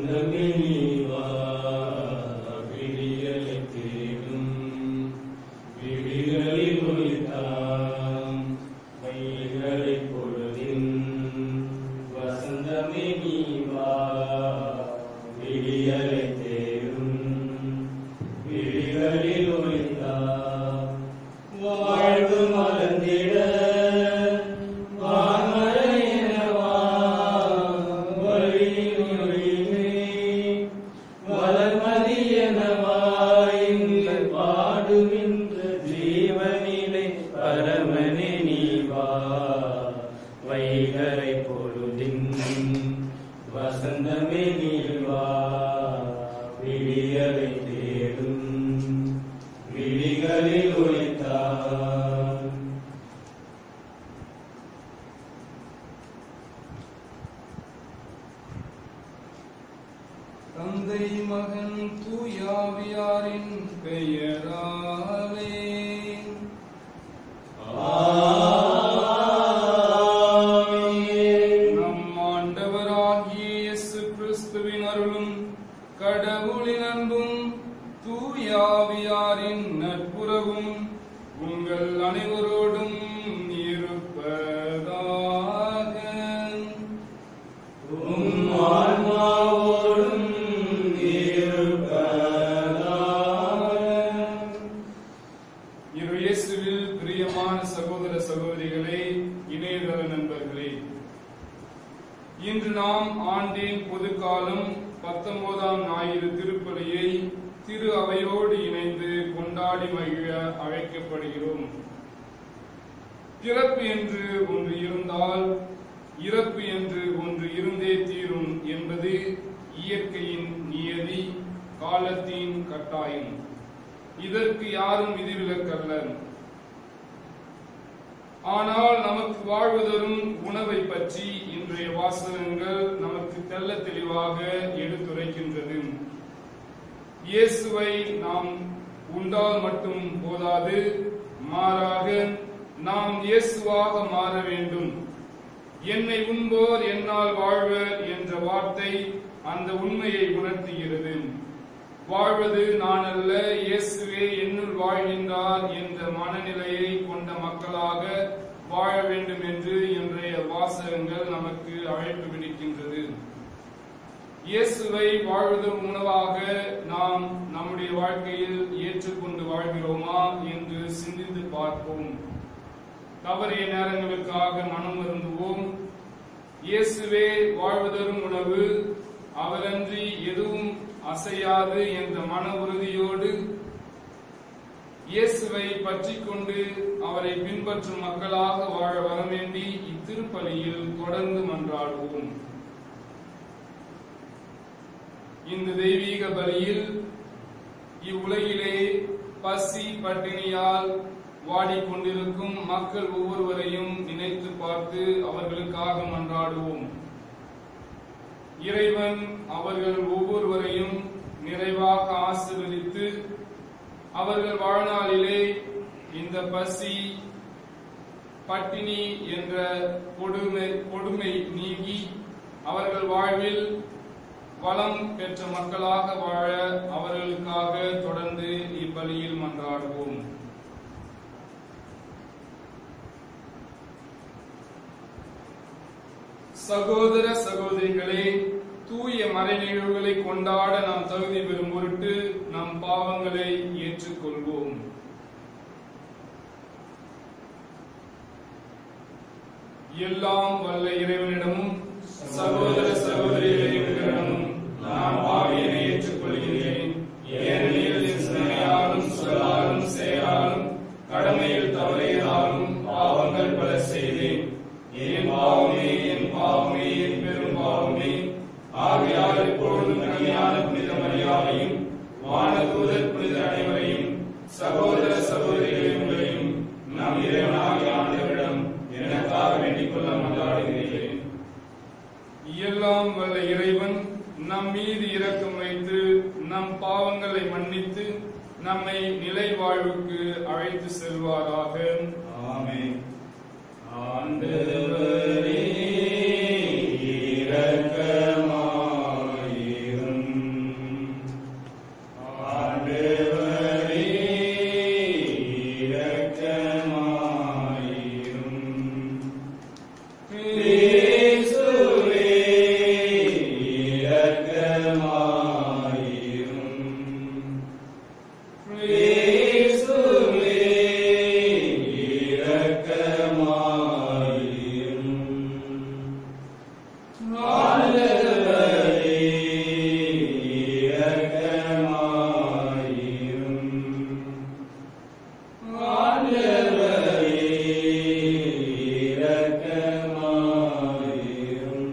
வசந்தமே நீ வா, விடியலை தேடும் விழிகளில் ஒளித்தாம் வைகளை பொழுதின். வசந்தமே நீ வா, விடியலை தேடும் விழிகளில் ஒளித்தாம் வாழ்வு மலர்ந்திட ஜீவனிலே பரமனே நீ வா, வைகரை பொழுதின். வசந்தமே நீ வா, விடியலை தேடும் விழிகளில் ஒளித்தாம். தந்தை மகன் தூயாவியாரின் பெயராலே நம் ஆண்டவராகிய இயேசு கிறிஸ்துவின் அருளும் கடவுளின் அன்பும் தூயாவியாரின் நட்புறவும் உங்கள் அனைவரோடும் இருப்பதாக. ஆன்மாவோடும் இயேசுவில் பிரியமான சகோதர சகோதரிகளே, இணையதள நண்பர்களே, இன்று நாம் ஆண்டின் பொதுக்காலம் 19ஆம் ஞாயிறு திருப்பலியை திரு அவையோடு இணைந்து கொண்டாடி மகிழ அழைக்கப்படுகிறோம். பிறப்பு என்று ஒன்று இருந்தால் இறப்பு என்று ஒன்று இருந்தே தீரும் என்பது இயற்கையின் நியதி, காலத்தின் கட்டாயம். இதற்கு யாரும் விதிவிலக்கல்ல. ஆனால் நமக்கு வாழ்வதரும் உணவை பற்றி இன்றைய வாசகங்கள் நமக்கு தெள்ள தெளிவாக எடுத்துரைக்கின்றது. இயேசுவை நாம் உண்டால் மட்டும் போதாது, மாறாக நாம் இயேசுவாக மாற வேண்டும். என்னை உண்போர் என்னால் வாழ்வர் என்ற வார்த்தை அந்த உண்மையை உணர்த்துகிறது. வாழ்வது நான் அல்ல, இயேசுவே என்னுள் வாழ்கின்றார் என்ற மனநிலையை கொண்ட மக்களாக வாழ வேண்டும் என்று இன்றைய வாசகங்கள் நமக்கு அழைப்பு விடுக்கின்றது. இயேசுவை வாழ்வதன் உணவாக நாம் நம்முடைய வாழ்க்கையில் ஏற்றுக்கொண்டு வாழ்கிறோமா என்று சிந்தித்து பார்ப்போம். தவறிய நேரங்களுக்காக மனம் வருந்துவோம். இயேசுவே வாழ்வதரும் உணவு, அவரன்றி எதுவும் அசையாது என்ற மன உறுதியோடு இயேசுவை பற்றி கொண்டு அவரை பின்பற்றும் மக்களாக வாழ வர வேண்டி இத்திருப்பலியில் தொடர்ந்து மன்றாடுவோம். இந்த தெய்வீக பலியில் இவ்வுலகிலே பசி பட்டினியால் வாடிக்கொண்டிருக்கும் மக்கள் ஒவ்வொருவரையும் நினைத்து பார்த்து அவர்களுக்காக மன்றாடுவோம். இறைவன் அவர்கள் ஒவ்வொருவரையும் நிறைவாக ஆசீர்வதித்து அவர்கள் வாழ்நாளிலே இந்த பசி பட்டினி என்ற கொடுமை நீங்கி அவர்கள் வாழ்வில் வளம் பெற்ற மக்களாக வாழ அவர்களுக்காக தொடர்ந்து இப்பலியில் மன்றாடுவோம். சகோதர சகோதரிகளே, தூய மறைநிகழ்வுகளை கொண்டாட நாம் தகுதி பெறும் பொருட்டு நம் பாவங்களை ஏற்றுக்கொள்வோம். எல்லாம் வல்ல இறைவனிடமும் சகோதர சகோதரிகளிடமும் நான் பாவியனை ஏற்றுக்கொள்கிறேன். ஏனெனில் என் சிந்தனையாலும் சொல்லாலும் செயலாலும் கடமையில் தவறியதாலும் பாவங்கள் பல செய்தேன். என் பாவமே என் பாவமே என் பெரும் பாவமே. ஆகையால் எப்பொழுதும் கன்னியான புனித மரியாதையும் வானதூதர் புனித அனைவரையும் சகோதர சகோதரிகளையும் நம் இறைவனாகிய ஆண்டவரிடம் எனக்காக வேண்டிக் கொள்ள மன்றாடுகிறேன். எல்லாம் வல்ல இறைவன் நம் மீது இரக்கம் வைத்து நம் பாவங்களை மன்னித்து நம்மை நிலை வாழ்வுக்கு அழைத்து செல்வாராக. ஆமென். ஆண்டவரே இரக்கமாயிரும். இயேசுவே இரக்கமாயிரும். இயேசுவே இரக்கமாயிரும். ஆண்டவரே இரக்கமாயிரும். ஆண்டவரே இரக்கமாயிரும்.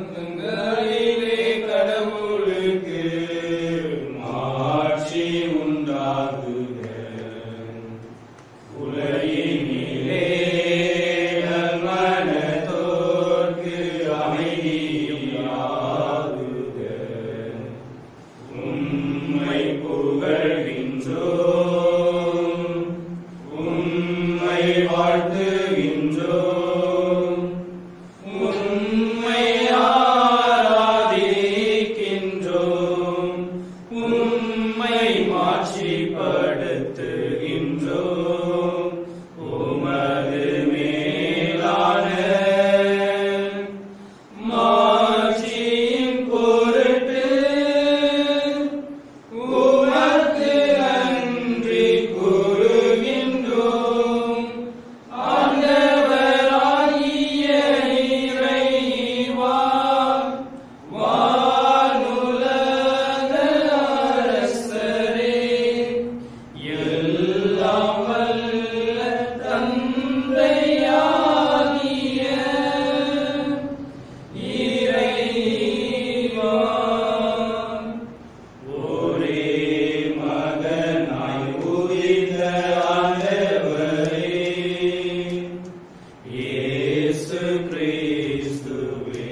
உன்னதங்களிலே கடவுளுக்கு மாட்சி உண்டாகுக. உலகினிலே நல்மனத்தோர்க்கு அமைதியாகுக. உம்மை புகழ்கின்றோம், உம்மை வாழ்த்துகின்றோம், உம்மை ஆராதிக்கின்றோம், உம்மை மாட்சிப்படுத்துகின்றோம். உமது மேலான மாட்சியின் பொருட்டு உமக்கு நன்றி கூறுகின்றோம். ஆண்டவராகிய இறைவா, வானுலக அரசரே, எல்லாம் வல்ல தந்தையாகிய இறைவா, ஒரே மகனாய் உதித்த ஆண்டவரே, இயேசு கிறிஸ்துவே,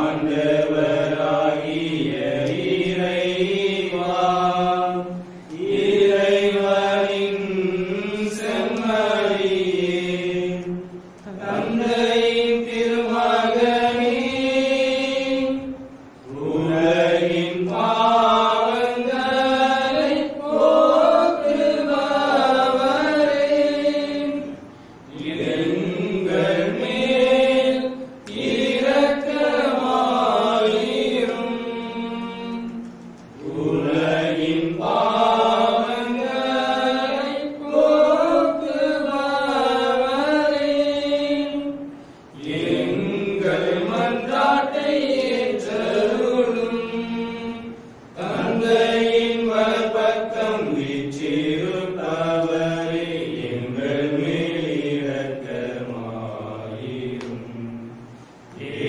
ஆண்டவராகிய இறைவா, இறைவனின் செம்மறியே, தந்தையின் திருமகனே, உலகின் பாவங்களை போக்குபவரே, எங்கள் மேல் இரக்கமாயிரும். உலகின் பாவங்களை போக்குபவரே, எங்கள் மன்றாட்டை ஏற்றருளும். தந்தையின் வலப்பக்கம் வீற்றிருப்பவரே, எங்கள் மேல் இரக்கமாயிரும்.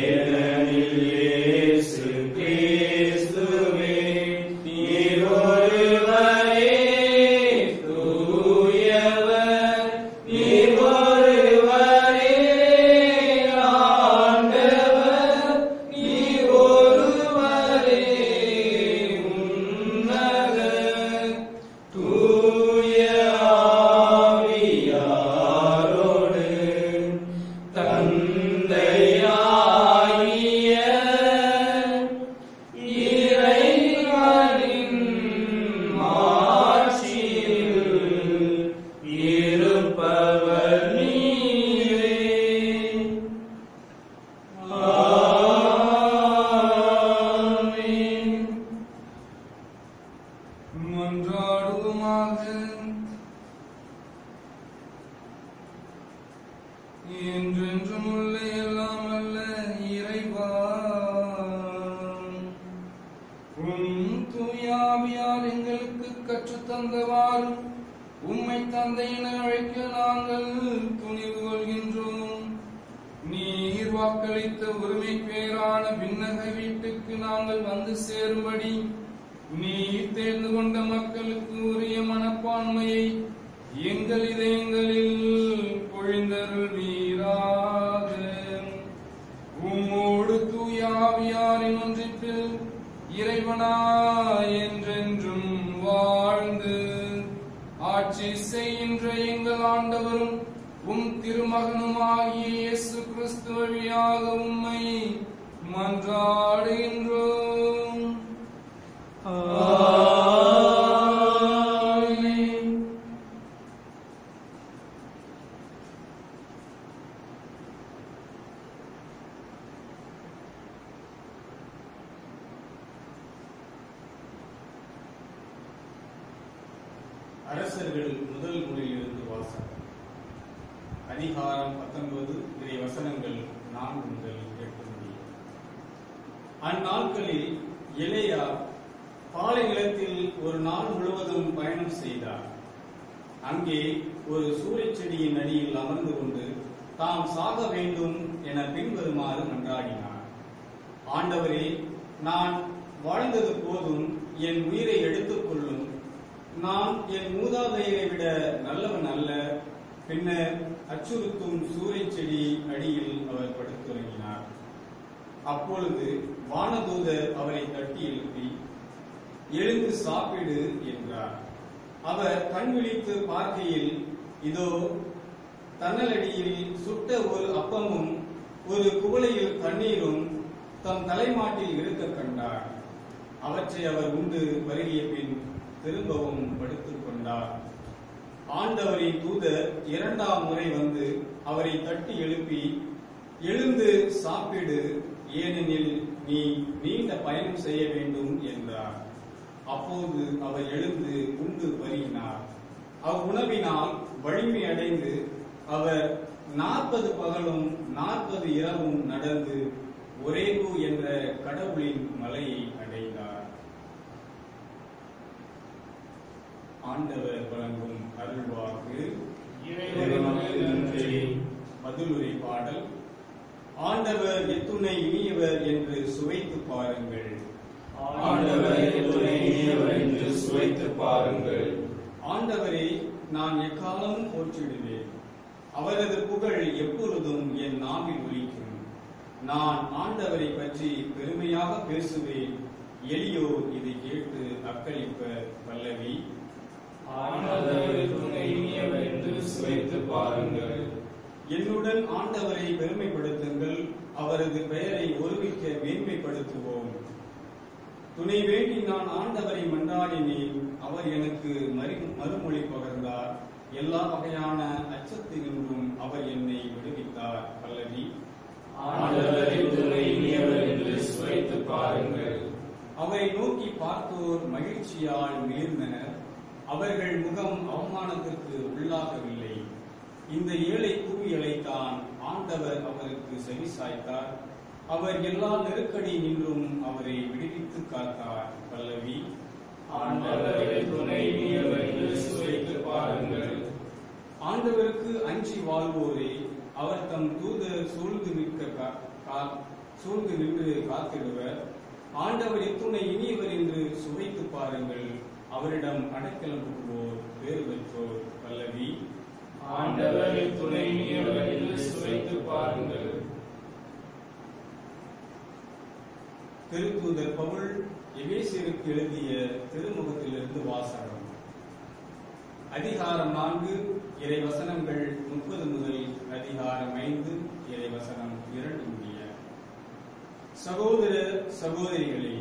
ஏனெனில் இயேசு கிறிஸ்துவே நீர் ஒருவரே தூயவர், நீர் ஒருவரே ஆண்டவர், நீர் ஒருவரே உன்னதர். தூய ஆவியாரோடு தந்தையாகிய இறைவனின் மாட்சியில் இருப்பவர் நீரே. ஆமென். மன்றாடுவோமாக. என்றென்றும் உள்ள எல்லாம் அல்ல இறைவா, உம் தூயாவியால் எங்களுக்கு கற்றுத்தந்தவாறு உம்மை தந்தை என அழைக்க நாங்கள் துணிவு கொள்கின்றோம். நீர் வாக்களித்த உரிமை பேரான விண்ணக வீட்டுக்கு நாங்கள் வந்து சேரும்படி நீர் தேர்ந்து கொண்ட மக்களுக்கு உரிய மனப்பான்மையை எங்கள் இதயங்களில் பொழிந்தருள்வீராக. உம்மோடு தூய ஆவியாரின் ஒன்றிப்பில் இறைவனாய் என்றென்றும் வாழ்ந்து ஆட்சி செய்கின்ற எங்கள் ஆண்டவரும் உம் திருமகனுமாகிய இயேசு கிறிஸ்து வழியாக உம்மை மன்றாடுகின்றோம். ஆமென். அரசர்கள் முதல் நூலிலிருந்து வாசகம். அதிகாரம் 19 இறை வசனங்கள் 4 முதல் 8 முடிய. அந்நாட்களில் எலியா பாலை நிலத்தில் ஒரு நாள் முழுவதும் பயணம் செய்தார். அங்கே ஒரு சூறைச் செடியின் அடியில் அமர்ந்து கொண்டு தாம் சாக வேண்டும் என பின்வருமாறு மன்றாடினார். ஆண்டவரே, நான் வாழ்ந்தது போதும், என் உயிரை எடுத்துக் கொள்ளும். நான் என் மூதாதையரை விட நல்லவன் அல்ல. பின்னர் அச்சுறுத்தும் சூறைச் செடி அடியில் அவர் படுத்துறங்கினார். அப்பொழுது வானதூதர் அவரை தட்டி எழுப்பி, எழுந்து சாப்பிடு என்றார். அவர் கண் விழித்து பார்க்கையில், இதோ தன்னலடியில் சுட்ட ஒரு அப்பமும் ஒரு குவளையில் தண்ணீரும் தம் தலைமாட்டில் இருக்க கண்டார். அவற்றை அவர் உண்டு பருகிய பின் திரும்பவும் படுத்துக் கொண்டார். ஆண்டவரின் தூதர் 2ஆம் முறை வந்து அவரை தட்டி எழுப்பி, எழுந்து சாப்பிடு, ஏனெனில் நீ நீண்ட பயணம் செய்ய வேண்டும் என்றார். அப்போது அவர் எழுந்து உண்டு பருகினார். அவ்வுணவினால் வலிமை அடைந்து அவர் 40 பகலும் 40 இரவும் நடந்து ஒரேகு என்ற கடவுளின் மலையை அடைந்தார். ஆண்டவர் வழங்கும் அருள்வாக்கு. இறைவனுக்கு நன்றி. மதுளுரை பாடல். ஆண்டவர் எத்துணை இனியவர் என்று சுவைத்து பாருங்கள். ஆண்டவர் எத்துணை இனியவர் என்று சுவைத்து பாருங்கள். ஆண்டவரை நான் எக்காலமும் போற்றிடுவேன். அவரது புகழ் எப்பொழுதும் என் நாவில் ஒலிக்கும். நான் ஆண்டவரை பற்றி பெருமையாக பேசுவேன். எளியோர் இதை கேட்டு அக்களிப்ப வல்லவி. ஆண்டவர் எத்துணை இனியவர் என்று சுவைத்து பாருங்கள். என்னுடன் ஆண்டவரை பெருமைப்படுத்துங்கள். அவரது பெயரை ஒருமிக்க மேன்மைப்படுத்துவோம். துணை வேண்டி நான் ஆண்டவரை மன்றாடினேன். அவர் எனக்கு மறுமொழி பகர்ந்தார். எல்லா வகையான அச்சத்தினின்றும் அவர் என்னை விடுவித்தார். பல்லவி. ஆண்டவர் எத்துணை இனியவர் என்று சுவைத்து பாருங்கள். அவரை நோக்கி பார்த்தோர் மகிழ்ச்சியால் மிளிர்ந்தனர். அவர்கள் முகம் அவமானத்திற்கு உள்ளாகவில்லை. இந்த ஏழை கூவி அழைத்தான். ஆண்டவர் அவருக்கு செவிசாய்த்தார். அவர் எல்லா நெருக்கடி நின்றும் அவரை விடுவித்து காத்தார். பல்லவி. ஆண்டவர் எத்துணை இனியவர் என்று சுவைத்து பாருங்கள். ஆண்டவருக்கு அஞ்சி வாழ்வோரே, அவர் தம் தூதர் சூழ்ந்து நின்று காத்திடுவர். ஆண்டவர் எத்துணை இனியவர் என்று சுவைத்து பாருங்கள். அவரிடம் அடைக்கலம் புகுவோர் பேறு பெற்றோர். பல்லவி. ஆண்டவர் எத்துணை இனியவர் என்று சுவைத்து பாருங்கள். திருத்தூதர் பவுல் எபேசியருக்கு எழுதிய திருமுகத்திலிருந்து வாசகம். அதிகாரம் 4 இறை வசனங்கள் 30 முதல் அதிகாரம் 5 இறை வசனம் 2 முடிய. சகோதர சகோதரிகளே,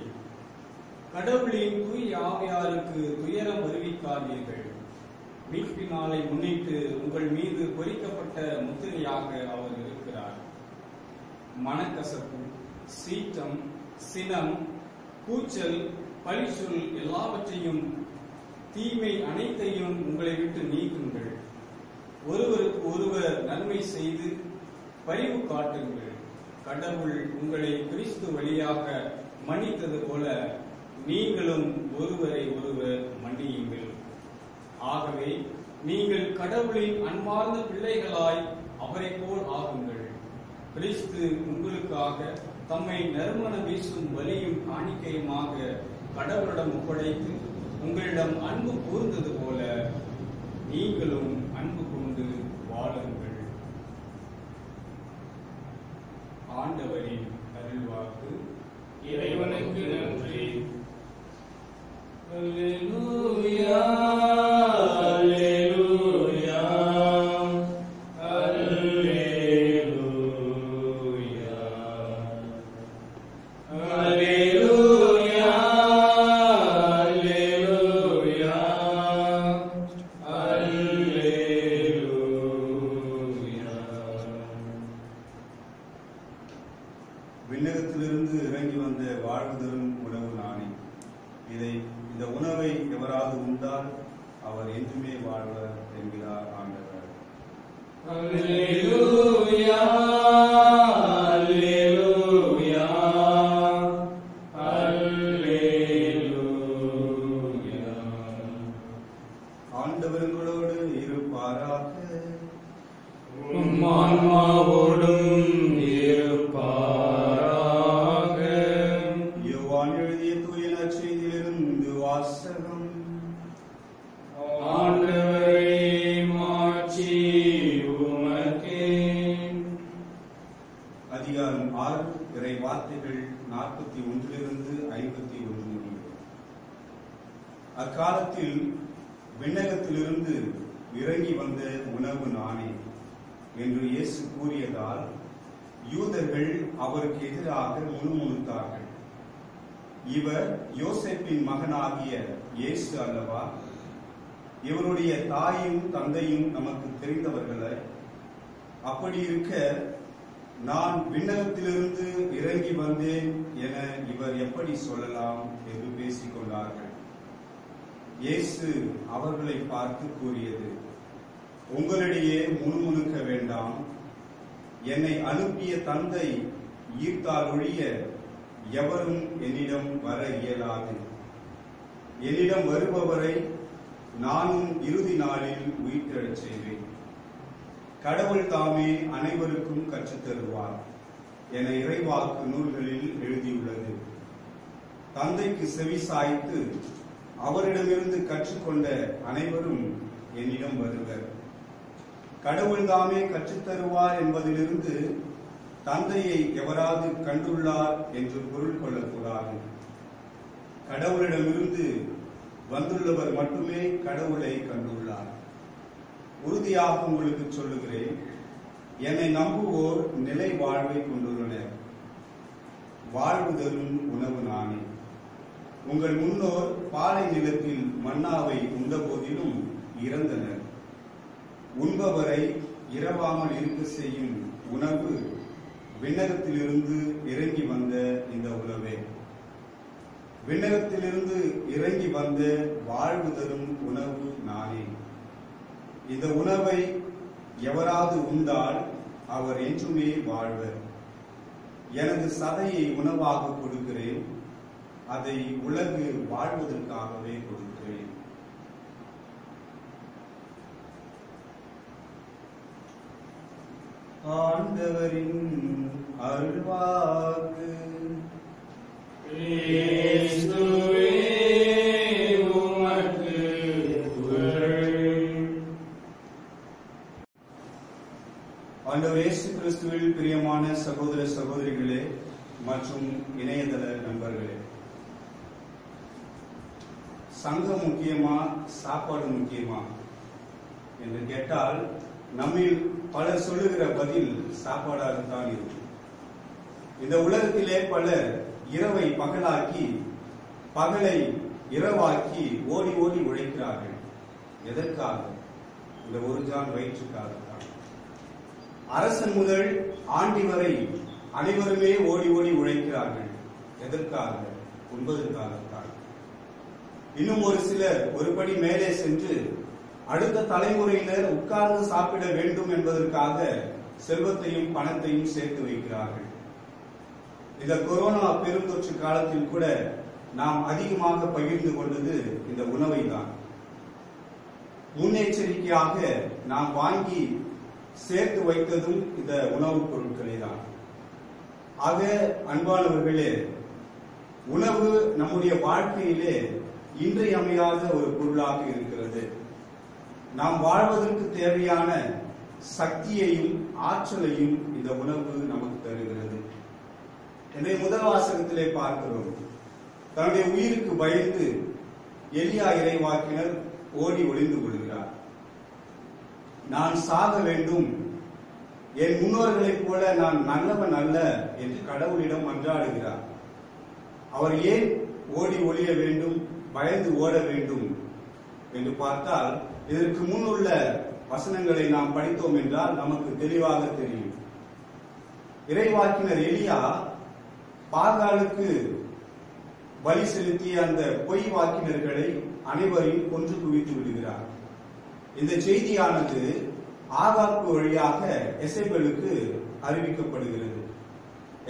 கடவுளின் தூய ஆவியாருக்கு துயரம் வருவிக்காதீர்கள். மீட்பு நாளை முன்னிட்டு உங்கள் மீது பொறிக்கப்பட்ட முத்திரையாக அவர் இருக்கிறார். மனக்கசப்பு, சீற்றம், சினம், கூச்சல், பழிச்சொல் எல்லாவற்றையும், தீமை அனைத்தையும் உங்களை விட்டு நீக்குங்கள். ஒருவருக்கு ஒருவர் நன்மை செய்து பரிவு காட்டுங்கள். கடவுள் உங்களை கிறிஸ்து வழியாக மன்னித்தது போல நீங்களும் ஒருவரை ஒருவர் மன்னியுங்கள். ஆகவே நீங்கள் கடவுளின் அன்பார்ந்த பிள்ளைகளாய் அவரை போல் ஆகுங்கள். கிறிஸ்து உங்களுக்காக தம்மை நறுமணம் வீசும் பலியும் காணிக்கையுமாக கடவுளிடம் ஒப்படைத்து உங்களிடம் அன்பு கூர்ந்தது போல நீங்களும் அன்பு கொண்டு வாழுங்கள். ஆண்டவரின் அருள்வாக்கு. இறைவனுக்கு நன்றி. அல்லேலூயா, அல்லேலூயா, அல்லேலூயா, அல்லேலூயா, அல்லேலூயா, அல்லேலூயா. விண்ணகத்திலிருந்து இறங்கி வந்த வாழ்வு தரும் உணவு நானே. இந்த உணவை எவராது உண்டால் அவர் என்றுமே அல்லேலூயா அல்லேலூயா அல்லேலூயா. ஆண்டவர் உங்களோடு இருப்பாராக. உம் ஆன்மாவோடும் இருப்பாராக. யோவான் எழுதிய தூய நற்செய்தியிலிருந்து வாசகம். ஆண்டவரே மாட்சி உமக்கே. அதிகாரம் 6 இறை வார்த்தைகள் 41 51 முடியும். அக்காலத்தில் விண்ணகத்திலிருந்து இறங்கி வந்த உணவு நானே என்று இயேசு கூறியதால் யூதர்கள் அவருக்கு எதிராக முணுமுணுத்தார்கள். இவர் யோசேப்பின் மகனாகிய இயேசு அல்லவா? இவருடைய தாயும் தந்தையும் நமக்கு தெரிந்தவர்களே. அப்படி இருக்க நான் விண்ணகத்திலிருந்து இறங்கி வந்தேன் என இவர் எப்படி சொல்லலாம் என்று பேசிக் கொண்டார்கள். இயேசு அவர்களை பார்த்து கூறியது, உங்களிடையே முணுமுணுக்க வேண்டாம். என்னை அனுப்பிய தந்தை ஈர்த்தால் ஒழிய எவரும் என்னிடம் வர இயலாது. என்னிடம் வருபவரை நானும் இறுதி நாளில் உயிர்த்தெழச் செய்வேன். கடவுள் தாமே அனைவருக்கும் கற்றுத் தருவார் என இறைவாக்கு நூல்களில் எழுதியுள்ளது. தந்தைக்கு செவி சாய்த்து அவரிடமிருந்து கற்றுக்கொண்ட அனைவரும் என்னிடம் வருவர். கடவுள் தாமே கற்றுத்தருவார் என்பதிலிருந்து தந்தையை எவராது கண்டுள்ளார் என்று பொருள் கொள்ளக்கூடாது. கடவுளிடமிருந்து வந்துள்ளவர் மட்டுமே கடவுளை கண்டுள்ளார். உறுதியாக உங்களுக்கு சொல்லுகிறேன், என்னை நம்புவோர் நிலை வாழ்வை கொண்டுள்ளனர். வாழ்வு தரும் உணவு நானே. உங்கள் முன்னோர் பாலை நிலத்தில் மன்னாவை உண்ட போதிலும் இறந்தனர். உண்பவரை இரவாமல் இருக்க செய்யும் உணவு விண்ணகத்திலிருந்து இறங்கி வந்த இந்த உணவே. விண்ணகத்திலிருந்து இறங்கி வந்த வாழ்வு தரும் உணவு நானே. இந்த உணவை எவராது உண்டால் அவர் என்றுமே வாழ்வர். எனது சதையை உணவாக கொடுக்கிறேன், அதை உலகு வாழ்வதற்காகவே கொடுக்கிறேன். ஆண்டவரின் அருள்வாக்கு. கிறிஸ்துவே உமக்கு புகழ். ஆண்டவர் இயேசு கிறிஸ்துவில் பிரியமான சகோதர சகோதரிகளே மற்றும் இணையதள நண்பர்களே, சங்கம் முக்கியமா சாப்பாடு முக்கியமா என்று கேட்டால் நம்மில் பலர் சொல்லுகிற பதில் சாப்பாடாகத்தான் இருக்கும். இந்த உலகத்திலே பலர் இரவை பகலாக்கி பகலை இரவாக்கி ஓடி ஓடி உழைக்கிறார்கள். எதற்காக? இந்த ஒரு ஜான் வயிற்றுக்காகத்தான். அரசன் முதல் ஆண்டி வரை அனைவருமே ஓடி ஓடி உழைக்கிறார்கள். எதற்காக? உண்பதற்காகத்தான். இன்னும் ஒரு சிலர் ஒருபடி மேலே சென்று அடுத்த தலைமுறையினர் உட்கார்ந்து சாப்பிட வேண்டும் என்பதற்காக செல்வத்தையும் பணத்தையும் சேர்த்து வைக்கிறார்கள். இந்த கொரோனா பெருந்தொற்று காலத்தில் கூட நாம் அதிகமாக பகிர்ந்து கொண்டது இந்த உணவை தான். முன்னெச்சரிக்கையாக நாம் வாங்கி சேர்த்து வைத்ததும் இந்த உணவுப் பொருட்களை தான். ஆக அன்பானவர்களே, உணவு நம்முடைய வாழ்க்கையிலே இன்றியமையாத ஒரு பொருளாக இருக்கிறது. நாம் வாழ்வதற்கு தேவையான சக்தியையும் ஆற்றலையும் இந்த உணவு நமக்கு தருகிறது. இன்றைய முதல் வாசகத்திலே பார்க்கிறோம், தன்னுடைய உயிருக்கு பயந்து எலியா இறைவாக்கினர் ஓடி ஒளிந்து கொள்கிறார். நான் சாக வேண்டும், என் முன்னோர்களைப் போல நான் நல்லவன் அல்ல என்று கடவுளிடம் மன்றாடுகிறார். அவர் ஏன் ஓடி ஒளிய வேண்டும், பயந்து ஓட வேண்டும் என்று பார்த்தால், இதற்கு முன்னுள்ள வசனங்களை நாம் படித்தோம் என்றால் நமக்கு தெளிவாக தெரியும். இறைவாக்கினர் எலியா பாகாலுக்கு பலி செலுத்திய அந்த பொய் வாக்கினர்களை அனைவரையும் கொன்று குவித்து விடுகிறார். இந்த செய்தியானது ஆகாப்பு வழியாக எசேபேலுக்கு அறிவிக்கப்படுகிறது.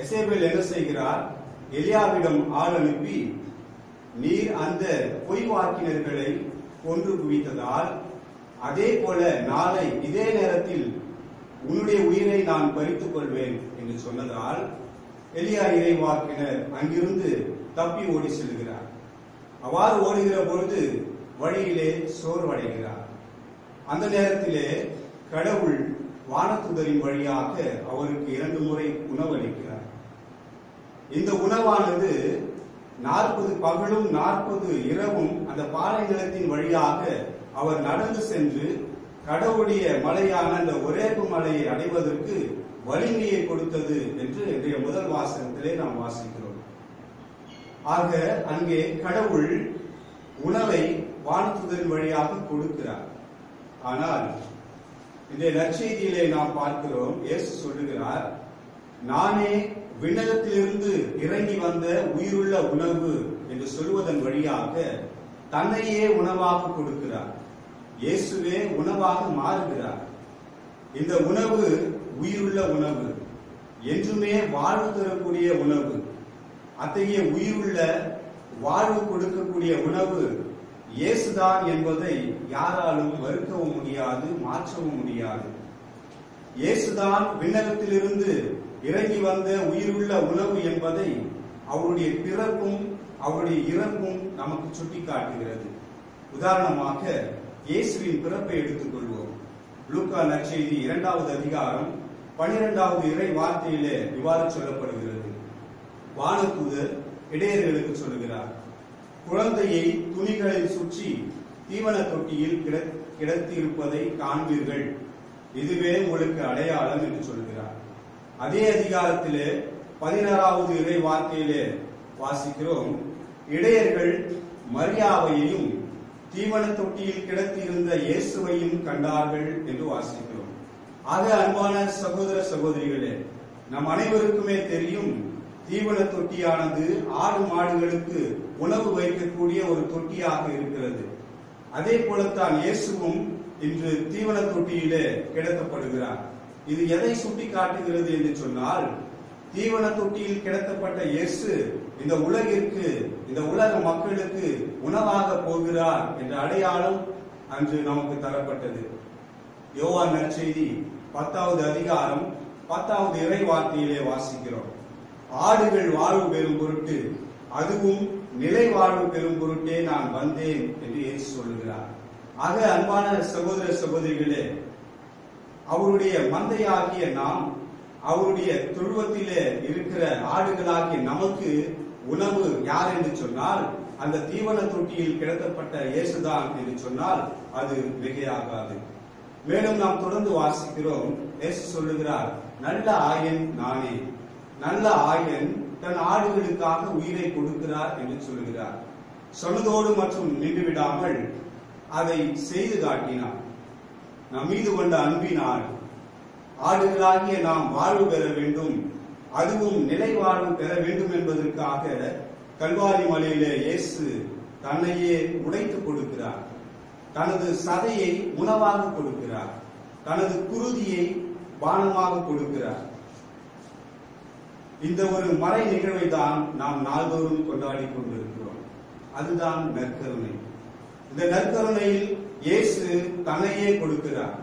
எசேபேல் என்ன செய்கிறார்? எலியாவிடம் ஆள் அனுப்பி, நீர் அந்த பொய் வாக்கினர்களை கொன்று குவித்ததால் அதே போல நாளை இதே நேரத்தில் உன்னுடைய உயிரை நான் பறித்துக் கொள்வேன் என்று சொன்னதால் எலியா இறைவாக்கினர் அங்கிருந்து தப்பி ஓடி செல்கிறார். அவ்வாறு ஓடுகிற பொழுது வழியிலே சோர்வடைகிறார். அந்த நேரத்திலே கடவுள் வானதூதரின் வழியாக அவருக்கு 2 முறை உணவளிக்கிறார். இந்த உணவானது 40 பகலும் 40 இரவும் அந்த பாலை நிலத்தின் வழியாக அவர் நடந்து சென்று கடவுளுடைய மலையான அந்த ஒரேபு மலையை அடைவதற்கு வலிமையை கொடுத்தது என்று இன்றைய முதல் வாசகத்திலே நாம் வாசிக்கிறோம். ஆக அங்கே கடவுள் உணவை வானதூதரின் வழியாக கொடுக்கிறார். ஆனால் இந்த நற்செய்தியிலே நாம் பார்க்கிறோம், இயேசு சொல்லுகிறார், நானே விண்ணகத்திலிருந்து இறங்கி வந்த உயிருள்ள உணவு என்று சொல்வதன் வழியாக தன்னையே உணவாக கொடுக்கிறார். இயேசுவே உணவாக மாறுகிறார். இந்த உணவு உயிருள்ள உணவு, என்றுமே வாழ்வு தரக்கூடிய உணவு. அத்தகைய உயிருள்ள வாழ்வு கொடுக்கக்கூடிய உணவு இயேசுதான் என்பதை யாராலும் மறுக்கவும் முடியாது, மாற்றவும் முடியாது. இயேசுதான் விண்ணகத்திலிருந்து இறங்கி வந்த உயிருள்ள உணவு என்பதை அவருடைய பிறப்பும் அவருடைய இறப்பும் நமக்கு சுட்டிக்காட்டுகிறது. உதாரணமாக இயேசுவின் பிறப்பை எடுத்துக் கொள்வோம். லூக்கா நற்செய்தி 2வது அதிகாரம் 12வது இறை வார்த்தையிலே இவ்வாறு சொல்லப்படுகிறது. வானதூதர் இடையர்களுக்கு சொல்லுகிறார், குழந்தையை துணிகளில் சுற்றி தீவன தொட்டியில் கிடத்தியிருப்பதை காண்பீர்கள், இதுவே உங்களுக்கு அடையாளம் என்று சொல்கிறார். அதே அதிகாரத்திலே 16வது இறை வார்த்தையிலே வாசிக்கிறோம், இடையர்கள் மரியாவையும் தீவன தொட்டியில் கிடத்தியிருந்த இயேசுவையும் கண்டார்கள் என்று வாசிக்கிறோம். ஆக அன்பான சகோதர சகோதரிகளே, நம் அனைவருக்குமே தெரியும், தீவன தொட்டியானது ஆடு மாடுகளுக்கு உணவு வைக்கக்கூடிய ஒரு தொட்டியாக இருக்கிறது. அதே போலத்தான் இயேசுவும் இன்று தீவன தொட்டியிலே கிடத்தப்படுகிறார். இது எதை சுட்டி காட்டுகிறது என்று சொன்னால், தீவன தொட்டியில் கிடத்தப்பட்ட இயேசு இந்த உலகிற்கு, இந்த உலக மக்களுக்கு உணவாக போகிறார் என்ற அடையாளம் அன்று நமக்கு தரப்பட்டது. யோவான் நற்செய்தி 10வது அதிகாரம் 10வது இறை வார்த்தையிலே வாசிக்கிறோம், ஆடுகள் வாழ்வு பெறும் பொருட்டு, அதுவும் நிலை வாழ்வு பெறும் பொருட்டே நான் வந்தேன் என்று இயேசு சொல்லுகிறார். ஆக அன்பான சகோதர சகோதரிகளே, அவருடைய மந்தையாகிய நாம், அவருடைய தொழுவத்திலே இருக்கிற ஆடுகளாகிய நமக்கு உணவு யார் என்று சொன்னால், அந்த தீவன தொட்டியில் கிடத்தப்பட்ட இயேசுதான் என்று சொன்னால் அது மிகையாகாது. மேலும் நாம் தொடர்ந்து வாசிக்கிறோம், இயேசு சொல்லுகிறார், நல்ல ஆயன் நானே. நல்ல ஆயன் தன் ஆடுகளுக்காக உயிரை கொடுக்கிறார் என்று சொல்லுகிறார். சொன்னதோடு மற்றும் நின்று விடாமல் அதை செய்து காட்டினார். நம் மீது கொண்ட அன்பினால் ஆடுகளாகிய நாம் வாழ்வு பெற வேண்டும், அதுவும் நிலை வாழ்வு பெற வேண்டும் என்பதற்காக கல்வாரி மலையிலே இயேசு தன்னையே உடைத்து கொடுக்கிறார். தனது சதையை உணவாக கொடுக்கிறார், தனது குருதியை பானமாக கொடுக்கிறார். இந்த ஒரு மறை நிகழ்வை தான் நாம் நாள்தோறும் கொண்டாடி கொண்டிருக்கிறோம். அதுதான் நற்கருணை. இந்த நற்கருணையில் இயேசு தன்னையே கொடுக்கிறார்.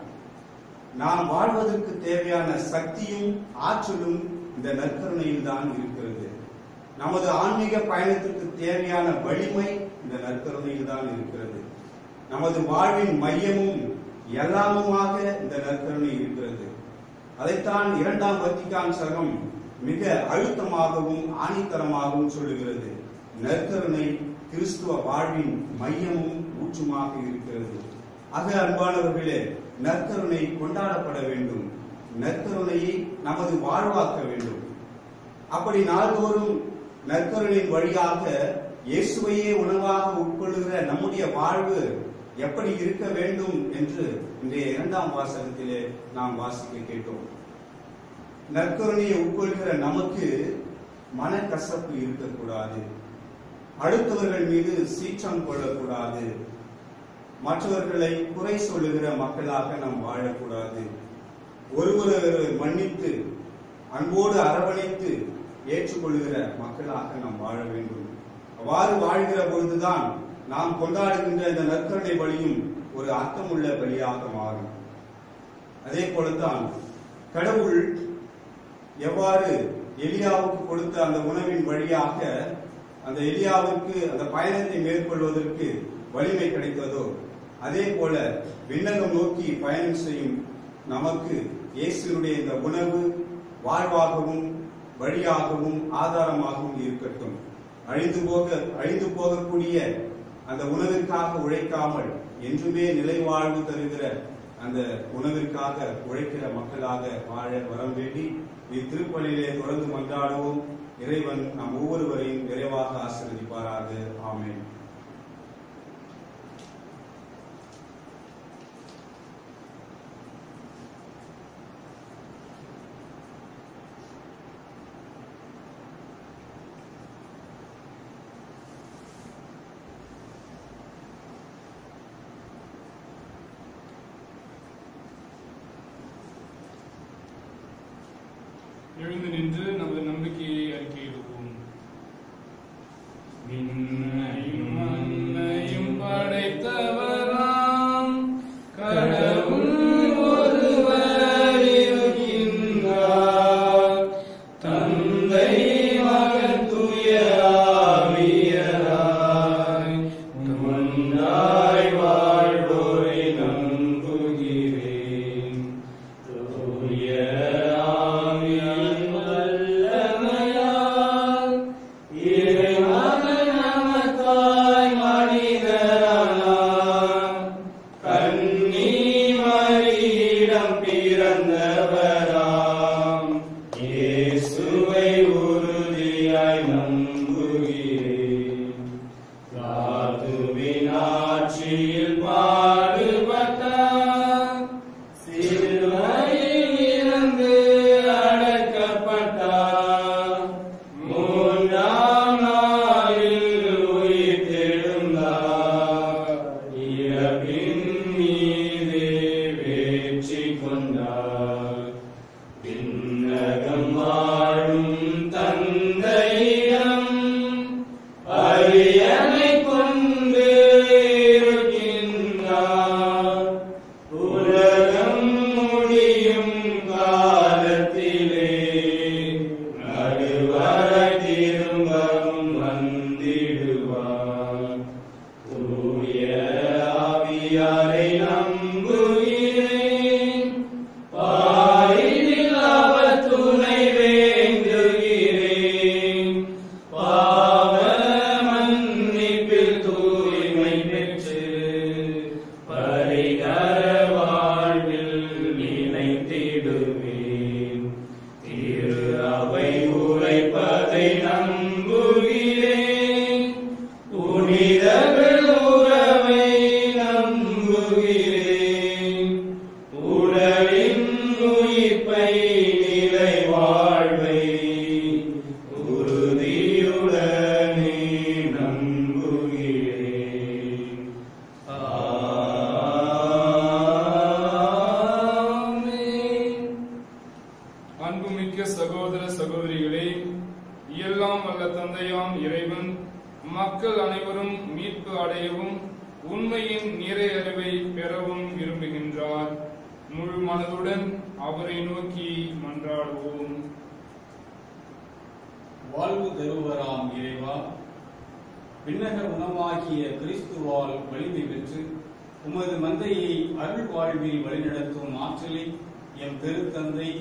நாம் வாழ்வதற்கு தேவையான சக்தியும் ஆற்றலும் இந்த நற்கருணையில் தான் இருக்கிறது. நமது ஆன்மீக பயணத்திற்கு தேவையான வலிமை இந்த நற்கருணையில் தான் இருக்கிறது. நமது வாழ்வின் மையமும் எல்லாமுமாக இந்த நற்கருணை இருக்கிறது. அதைத்தான் 2ஆம் வத்திக்கான் சகம் மிக அழுத்தமாகவும் ஆணித்தரமாகவும் சொல்லுகிறது. நற்கருணை கிறிஸ்துவ வாழ்வின் மையமும் ஊற்றுமாக இருக்கிறது. ஆக அன்பானவர்களே, நற்கருணை கொண்டாடப்பட வேண்டும். நற்கருணையை நமது வாழ்வாக்க வேண்டும். அப்படி நாள்தோறும் நற்கருணையின் வழியாக இயேசுவையே உணவாக உட்கொள்ளுகிற நம்முடைய வாழ்வு எப்படி இருக்க வேண்டும் என்று இன்றைய 2ஆம் வாசகத்திலே நாம் வாசிக்க கேட்டோம். நற்கருணையை உட்கொள்கிற நமக்கு மனக்கசப்பு இருக்கக்கூடாது, அடுத்தவர்கள் மீது சீற்றம் கொள்ளக்கூடாது, மற்றவர்களை குறை சொல்லுகிற மக்களாக நாம் வாழக்கூடாது. ஒருவரை மன்னித்து அன்போடு அரவணைத்து ஏற்றுக்கொள்கிற மக்களாக நாம் வாழ வேண்டும். அவ்வாறு வாழ்கிற பொழுதுதான் நாம் கொண்டாடுகின்ற இந்த நற்கருணை பலியும் ஒரு அர்த்தமுள்ள பலியாக மாறும். அதே போலத்தான் கடவுள் எவ்வாறு எலியாவுக்கு கொடுத்த அந்த உணவின் வழியாக அந்த எலியாவுக்கு அந்த பயணத்தை மேற்கொள்வதற்கு வலிமை கிடைத்ததோ, அதே போல விண்ணகம் நோக்கி பயணம் செய்யும் நமக்கு இயேசுனுடைய இந்த உணவு வாழ்வாகவும் வழியாகவும் ஆதாரமாகவும் இருக்கட்டும். அழிந்து போகக்கூடிய அந்த உணவிற்காக உழைக்காமல் என்றுமே நிலை வாழ்வு தருகிற அந்த உணவிற்காக உழைக்கிற மக்களாக வாழ வரம் வேண்டி இத்திருப்பலியிலே தொடர்ந்து மன்றாடுவோம். இறைவன் நம் ஒவ்வொருவரையும் நிறைவாக ஆசீர்வதிப்பாராக. ஆமென். எழுந்து நின்று நமது நம்பிக்கையை அறிக்கையிடுவோம். விண்ணையும் மண்ணையும் படைத்தவராம் கடவுள் ஒருவர் இருக்கின்றார். தந்தை மகன் தூய ஆவியராய் ஒன்றாய் வாழ்வோரை நம்புகிறேன். தூய மக்கள் அனைவரும் மீட்பு அடையவும் உண்மையின் நிறை அறிவை பெறவும் விரும்புகின்றார். முழு மனதுடன் அவரை நோக்கி மன்றாடுவோம். வாழ்வு தருவராம் இறைவா, விண்ணக உணவாகிய கிறிஸ்துவால் வலிமை பெற்று உமது மந்தையை அருள் வாழ்வில் வழிநடத்தும் ஆற்றலை எம் திருத்தந்தை,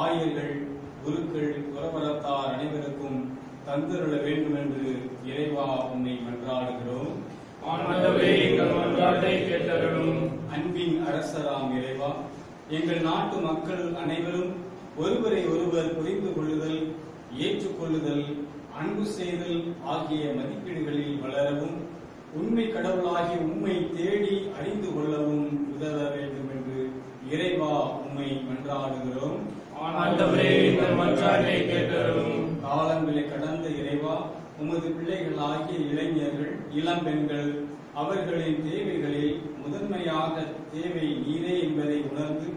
ஆயர்கள், குருக்கள், துறவரத்தார் அனைவருக்கும் தந்தருள வேண்டும் என்று இறைவா உம்மை மன்றாடுகிறோம். ஆண்டவரே, எங்கள் மன்றாட்டை கேட்டருளும். அன்பின் அரசராம் இறைவா, எங்கள் நாட்டு மக்கள் அனைவரும் ஒருவரை ஒருவர் புரிந்து கொள்ளுதல், ஏற்றுக்கொள்ளுதல், அன்பு செய்தல் ஆகிய மதிப்பீடுகளில் வளரவும் உண்மை கடவுளாகி உம்மை தேடி அறிந்து கொள்ளவும் உதவ வேண்டும் என்று இறைவா உம்மை மன்றாடுகிறோம். ஆண்டவரே, எங்கள் மன்றாட்டை கேட்டருளும். காலங்களை கடந்த இறைவா, உமது பிள்ளைகளாகிய இளைஞர்கள், இளம்பெண்கள் அவர்களின் தேவைகளில் முதன்மையாக தேவை நீரே என்பதை உணர்ந்து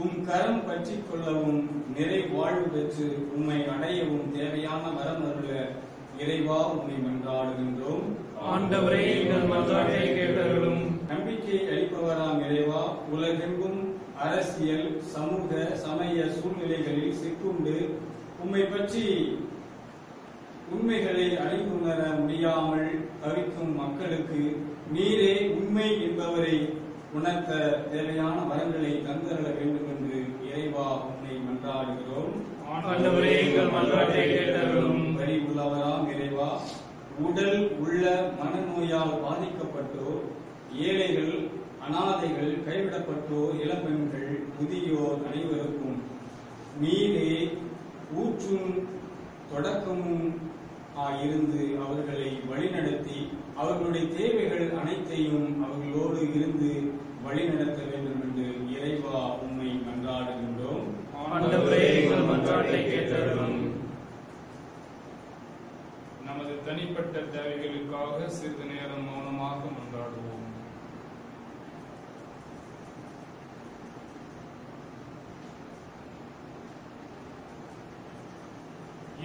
உம் கரம் பற்றிக் கொள்ளவும் நிறை வாழ்வு பெற்று உம்மை அடையவும் தேவையான வரம் அருள இறைவா உம்மை மன்றாடுகின்றோம். ஆண்டவரே, எங்கள் மன்றாட்டை கேட்டருளும். நம்பிக்கை அளிப்பவராம் இறைவா, உலகெங்கும் அரசியல், சமூக, சமய சூழ்நிலைகளில் சிக்குண்டு உம்மை பற்றி உண்மைகளை அறிந்துணர முடியாமல் தவிக்கும் மக்களுக்கு நீரே உண்மை என்பவரை உணர்த்த தேவையான வரங்களை தந்தருள வேண்டும் என்று இறைவா உம்மை மன்றாடுகிறோம். ஆண்டவரே, எங்கள் மன்றாட்டை கேட்டருளும். வரி உள்ளவராம் இறைவா, உடல் உள்ள மனநோயால் பாதிக்கப்பட்டோர், ஏழைகள், அனாதைகள், கைவிடப்பட்டோர், இளம்பெண்கள், முதியோர் அனைவருக்கும் நீரே ஊற்றும் தொடக்கமும் இருந்து அவர்களை வழிநடத்தி அவர்களுடைய தேவைகள் அனைத்தையும் அவர்களோடு இருந்து வழிநடத்த வேண்டும் என்று இறைவா உம்மை மன்றாடுகின்றோம். ஆண்டவரே, எங்கள் மன்றாட்டை கேட்டருளும். நமது தனிப்பட்ட தேவைகளுக்காக சிறிது நேரம் மௌனமாக மன்றாடுவோம்.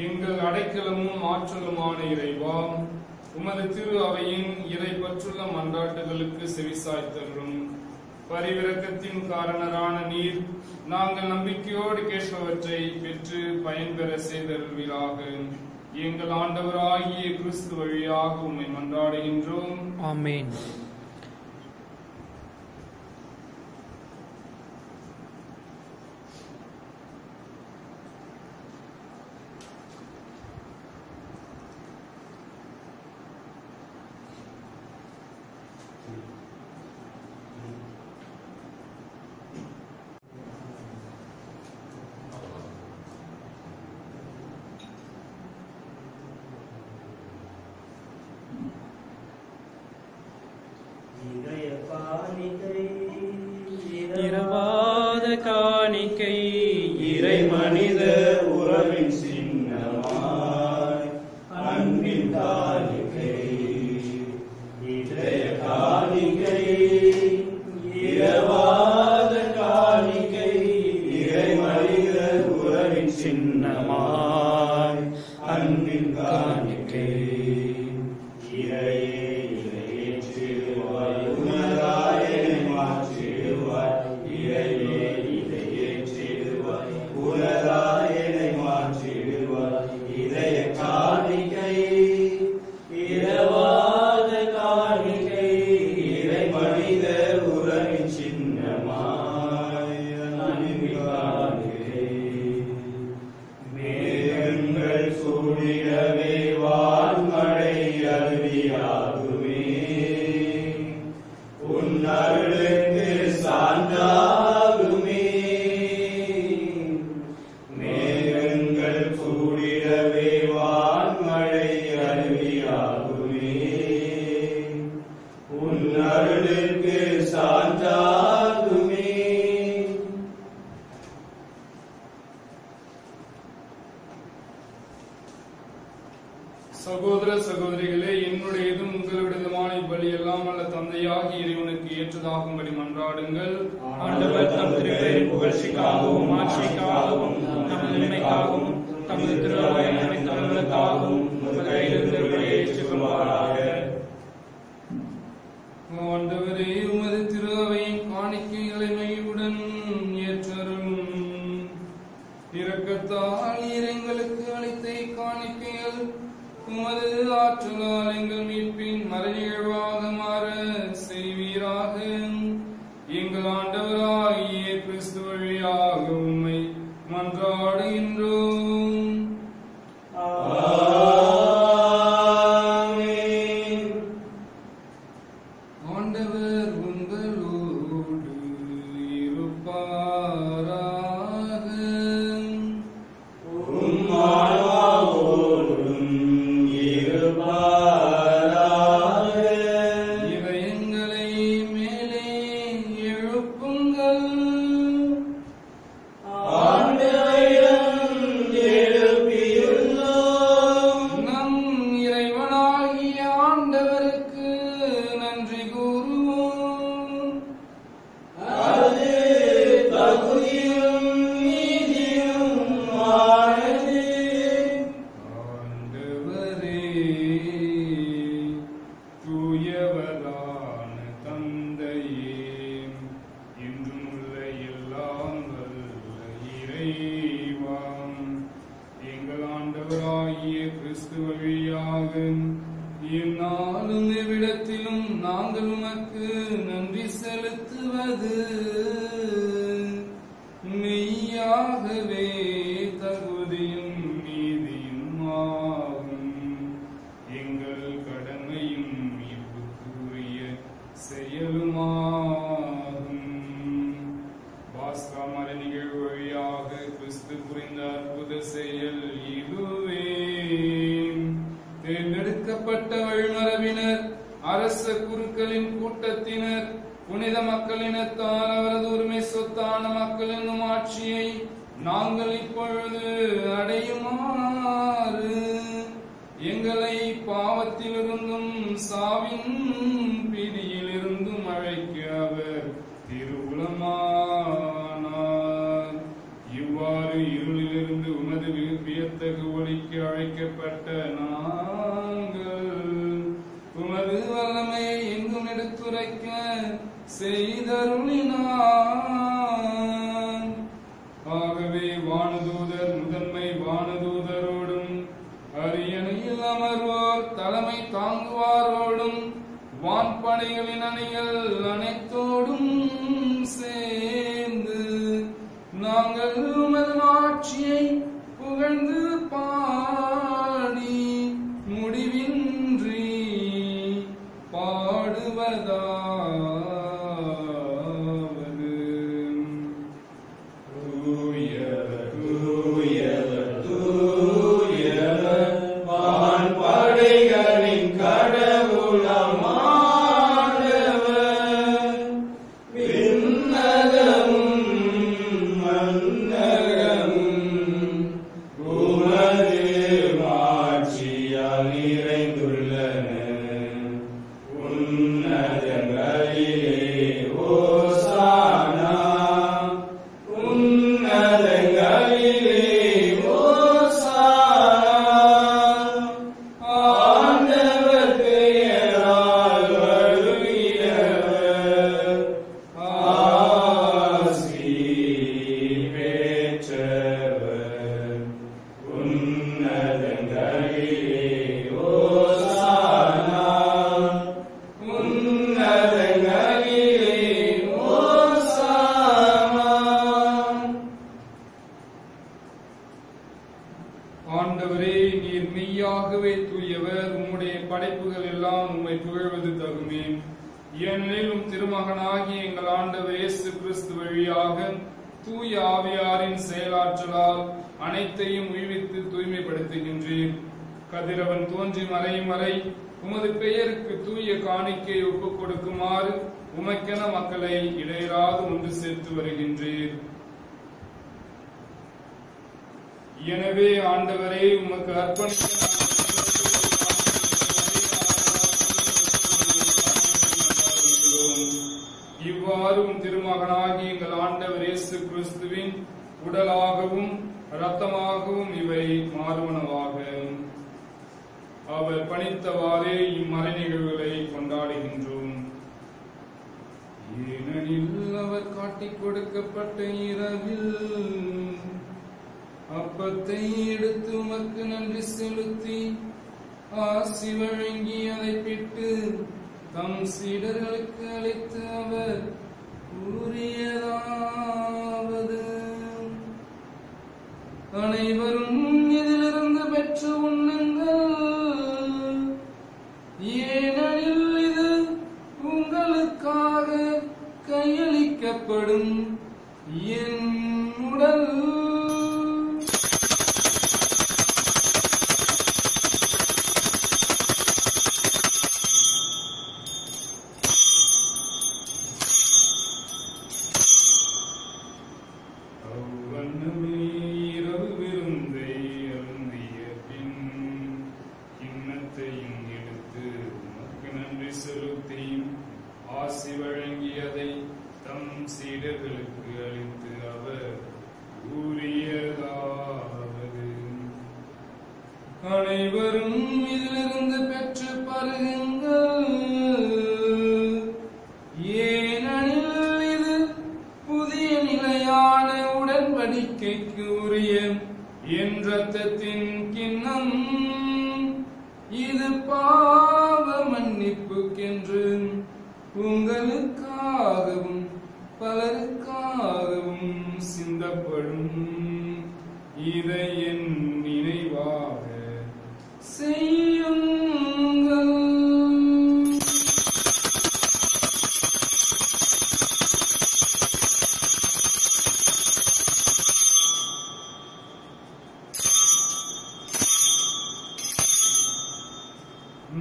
எங்கள் அடைக்கலமும் ஆற்றலுமான இறைவா, உமது திரு அவையின் இறை பற்றுள்ள மன்றாட்டுகளுக்கு செவிசாய்த்தருளும். பரிவிரக்கத்தின் காரணரான நீர் நாங்கள் நம்பிக்கையோடு கேட்பவற்றை பெற்று பயன்பெற செய்தருள்வீராக. எங்கள் ஆண்டவராகிய கிறிஸ்து வழியாக உம்மை மன்றாடுகின்றோம். ஆமென். இரவாத காணிக்கை இறை மனித உறவின் சின்னமாய் அன்பின் காணிக்கை, இதய காணிக்கை, இரவாத காணிக்கை, இறை மனித உறவின் சின்னமாய் அன்பின் காணிக்கை. இறையே இறையேற்றிடுவாய், உனதாயனை மாற்றிடுவாய். இறையே இறையேற்றிடுவாய், உனதாயனை மாற்றிடுவாய். இதய காணிக்கை, இரவாத காணிக்கை, இறை மனித உறவின் சின்னமாய் அன்பின் காணிக்கை. மேகங்கள் சூழிடவே வான்மழை அருவியாகுமே, உன் அருளுக்கு சான்றாகுமே. மேகங்கள் சூழிடவே வான்மழை அருவியாகுமே, உன் அருளுக்கு சான்றாகுமே. சகோதர சகோதரிகளே, என்னுடையதும் உங்களுடையதுமான இப்பலி எல்லாம் அல்ல தந்தையாகி இறைவனுக்கு ஏற்றதாகும்படி மன்றாடுங்கள். ஆண்டவர் தம் திருப்பெயரின் புகழ்ச்சிக்காகவும் ஆட்சிக்காகவும் நமது நன்மைக்காகவும் தமது திருவாயின் அனைத்தவர்களுக்காகவும் உமது கையிலிருந்து விடையை ஏற்றுக்கொள்வாராக. ஆண்டவரே, உமது திரு அவையின் காணிக்கைகளை மகிழ்வுடன் ஏற்றரும். இரக்கத்தால் எங்களுக்கு அளித்த காணிக்கைகள் உமது ஆற்றலால் எங்கள் மீட்பின் மறைநிகழ்வாக மாற செய்வீராக. எங்கள் ஆண்டவராகிய கிறிஸ்து வழியாக உம்மை மன்றாடுகின்றோம். ஆமென். ஆண்டவர் உங்களோடு இருப்பாராக. உம் ஆன்மாவோடும் இருப்பாராக. நாங்கள் உமக்கு நன்றி செலுத்துவது மெய்யாகவே தகுதியும் நீதியும் ஆகும். எங்கள் கடமையும் மீட்புக்குரிய செயலுமாகும். பாஸ்கா மறை நிகழ்வு வழியாக கிறிஸ்து புரிந்த அற்புத செயல் இதுவே. தேர்ந்தெடுக்கப்பட்ட வழிமரபினர், அரச குருக்களின் கூட்டத்தினர், புனித மக்களினத்தால் அவரது உரிமை சொத்தான மக்கள் என்னும் ஆட்சியை நாங்கள் இப்பொழுது அடையுமாறு எங்களை பாவத்திலிருந்தும் சாவின் பிடியிலிருந்தும் அழைக்க அவர் திருவுளமானார். இவ்வாறு இருளிலிருந்து உமது வியத்தகு ஒளிக்கு அழைக்கப்பட்ட நாங்கள் உமது வல்லமையை எங்கும் எடுத்துரைக்க செய்தருளினார். ஆகவே வானதூதர் முதன்மை வானதூதரோடும் அரியணையில் அமர்வோர் தலைமை தாங்குவாரோடும் வான்படைகளின் அணிகள் அனைத்தோடும் சேர்ந்து நாங்கள் உமது ஆட்சியை புகழ்ந்து பாடி முடிவின்றி பாடுவதாவது. தூயவர் தூயவர் தூயவர் வான்படைகளின் கடவுளமானவர். விண்ணகமும் மண்ணகமும் உமது ஆட்சியால் நிறைந்துள்ளன. உன்னதங்களிலே ஓசானா, உன்னதங்களிலே ஓசானா. ஆண்டவர் பெயரால் வருகிறவர் ஆசி பெற்றவர். உன்னதங்களிலே ஓசானா, உன்னதங்களிலே ஓசானா. ஆண்டவரே, நீர் மெய்யாகவே தூயவர். உம்முடைய படைப்புகள் எல்லாம் உம்மை புகழ்வது தகுமே. ஏனெனில் திருமகனாகிய எங்கள் ஆண்டவர் இயேசு கிறிஸ்து வழியாக தூய ஆவியாரின் செயலாற்றலால் அனைத்தையும் உய்வித்து தூய்மைப்படுத்துகின்றீர். கதிரவன் தோன்றி மறையும் வரை உமது பெயருக்கு தூய காணிக்கை ஒப்புக் கொடுக்குமாறு உமக்கென மக்களை இடையராது ஒன்று சேர்த்து வருகின்றீர். எனவே ஆண்டவரே, உமக்கு அர்ப்பணிக்க இவ்வாறு திருமகனாகி எங்கள் ஆண்டவர் இயேசு கிறிஸ்துவின் உடலாகவும் இரத்தமாகவும் இவை மாறுவனவாக. அவர் பணித்தவாறே இம்மறை நிகழ்வுகளை கொண்டாடுகின்றோம். ஏனெனில் அவர் காட்டிக் கொடுக்கப்பட்ட இரவில் அப்பத்தை எடுத்து உமக்கு நன்றி செலுத்தி ஆசி வழங்கி அதை பிட்டு தம் சீடர்களுக்கு அளித்து அவர் கூறியதாவது: அனைவரும் இதிலிருந்து பெற்று உண்ணுங்கள், ஏனெனில் இது உங்களுக்காக கையளிக்கப்படும் என் உடல். ஆசி வழங்கியதை தம் சீடர்களுக்கு அளித்து அவர் கூறியதாவது: அனைவரும் இதிலிருந்து பெற்று பருகுங்கள், ஏனெனில் இது புதிய நிலையான உடன்படிக்கைக்கு உரிய என் இரத்தத்தின் கிண்ணம். இது பாவ மன்னிப்புக்கென்று உங்களுக்காகவும் பலருக்காகவும் சிந்தப்படும். இதை என் நினைவாக செய்யுங்கள்.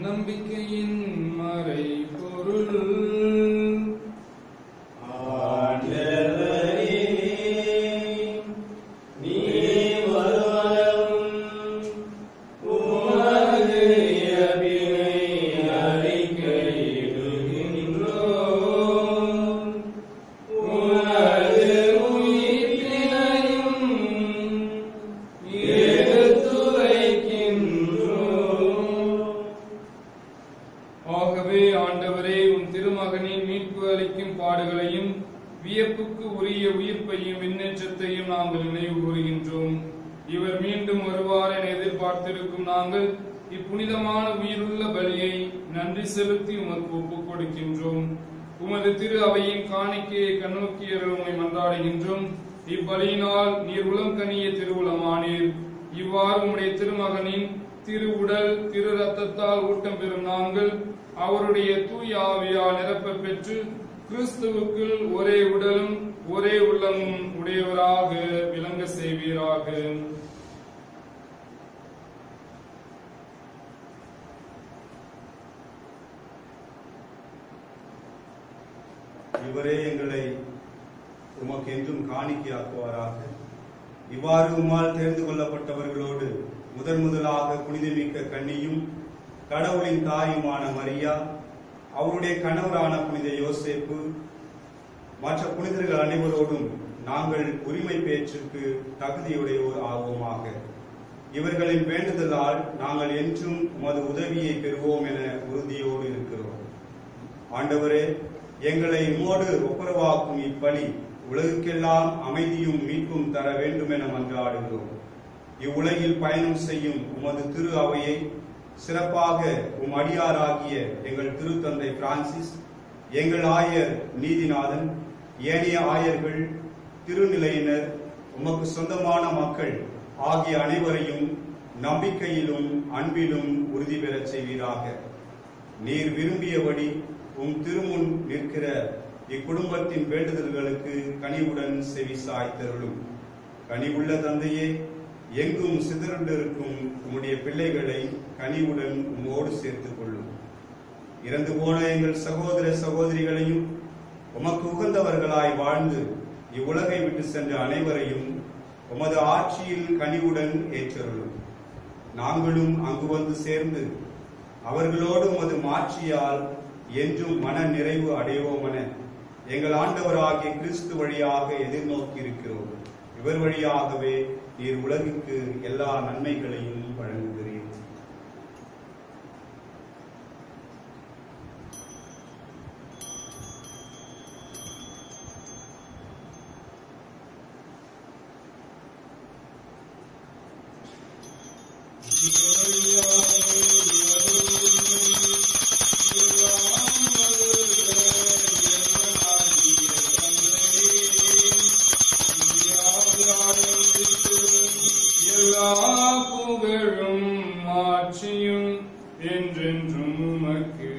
நம்பிக்கையின் மறைபொருள். ஆண்டவரே, நீர் வருவதும் உமது இறப்பினை அறிக்கையிடுகின்றோம். உமது உயிர்ப்பினையும் எடுத்துரைக்கின்றோம். ஆகவே ஆண்டவரே, உம் திருமகனின் மீட்பு அளிக்கும் பாடுகளையும் வியப்புக்கு உரிய உயிர்ப்பையும் விண்ணேற்றத்தையும் நாங்கள் நினைவு கூறுகின்றோம். இவர் மீண்டும் வருவார் என எதிர்பார்த்திருக்கும் நாங்கள் இப்புனிதமான உயிருள்ள பலியை நன்றி செலுத்தி உமக்கு ஒப்புக் கொடுக்கின்றோம். உமது திரு அவையின் காணிக்கையை கண்ணோக்கியர் உம்மை மன்றாடுகின்றோம். இப்பலியினால் நீர் உளம் கனிய திருவுளமானீர். இவ்வாறு உம்முடைய திருமகனின் திரு உடல் திரு ரத்தத்தால் ஊட்டம் பெறும் நாங்கள் அவருடைய தூய ஆவியால் நிரப்ப பெற்று கிறிஸ்துவுக்குள் ஒரே உடலும் ஒரே உள்ளமும் உடையவராக விளங்க செய்வீராக. இவரே எங்களை உமக்கு என்றும் காணிக்கையாக்குவாராக. இவ்வாறு உம்மால் தேர்ந்து கொள்ளப்பட்டவர்களோடு முதலாக புனிதமிக்க கன்னியும் கடவுளின் தாயுமான மரியா, அவருடைய கணவரான புனித யோசேப்பு, மற்ற புனிதர்கள் அனைவரோடும் நாங்கள் உரிமை பேச்சுக்கு தகுதியுடையோர் ஆவோமாக. இவர்களின் வேண்டுதலால் நாங்கள் என்றும் உமது உதவியை பெறுவோம் என உறுதியோடு இருக்கிறோம். ஆண்டவரே, எங்களை உம்மோடு ஒப்புரவாக்கும் இப்பலி உலகுக்கெல்லாம் அமைதியும் மீட்பும் தர வேண்டும் என மன்றாடுகிறோம். இவ்வுலகில் பயணம் செய்யும் உமது திரு அவையை சிறப்பாக உம் அடியாராகிய எங்கள் திருத்தந்தை பிரான்சிஸ், எங்கள் ஆயர் நீதிநாதன், ஏனைய ஆயர்கள், திருநிலையினர், உமக்கு சொந்தமான மக்கள் ஆகிய அனைவரையும் நம்பிக்கையிலும் அன்பிலும் உறுதி பெறச் செய்வீராக. நீர் விரும்பியபடி உம் திருமுன் நிற்கிற இக்குடும்பத்தின் வேண்டுதல்களுக்கு கனிவுடன் செவி சாய்த்தருளும். கனிவுள்ள தந்தையே, எங்கும் சிதறண்டிருக்கும் உம்முடைய பிள்ளைகளை கனிவுடன் உம்மோடு சேர்த்துக் கொள்ளும். இறந்து போன எங்கள் சகோதர சகோதரிகளையும் உமக்கு உகந்தவர்களாய் வாழ்ந்து இவ்வுலகை விட்டு சென்ற அனைவரையும் உமது ஆட்சியில் கனிவுடன் ஏற்றருளும். நாங்களும் அங்கு வந்து சேர்ந்து அவர்களோடு உமது மாட்சியால் என்றும் மன நிறைவு அடைவோமென எங்கள் ஆண்டவராகிய கிறிஸ்து வழியாக எதிர்நோக்கி இருக்கிறோம். இவர் வழியாகவே நீர் உலகிற்கு எல்லா நன்மைகளையும் வழங்குகிறீர். எல்லா புகழும் ஆட்சியும் என்றென்றும் உமக்கு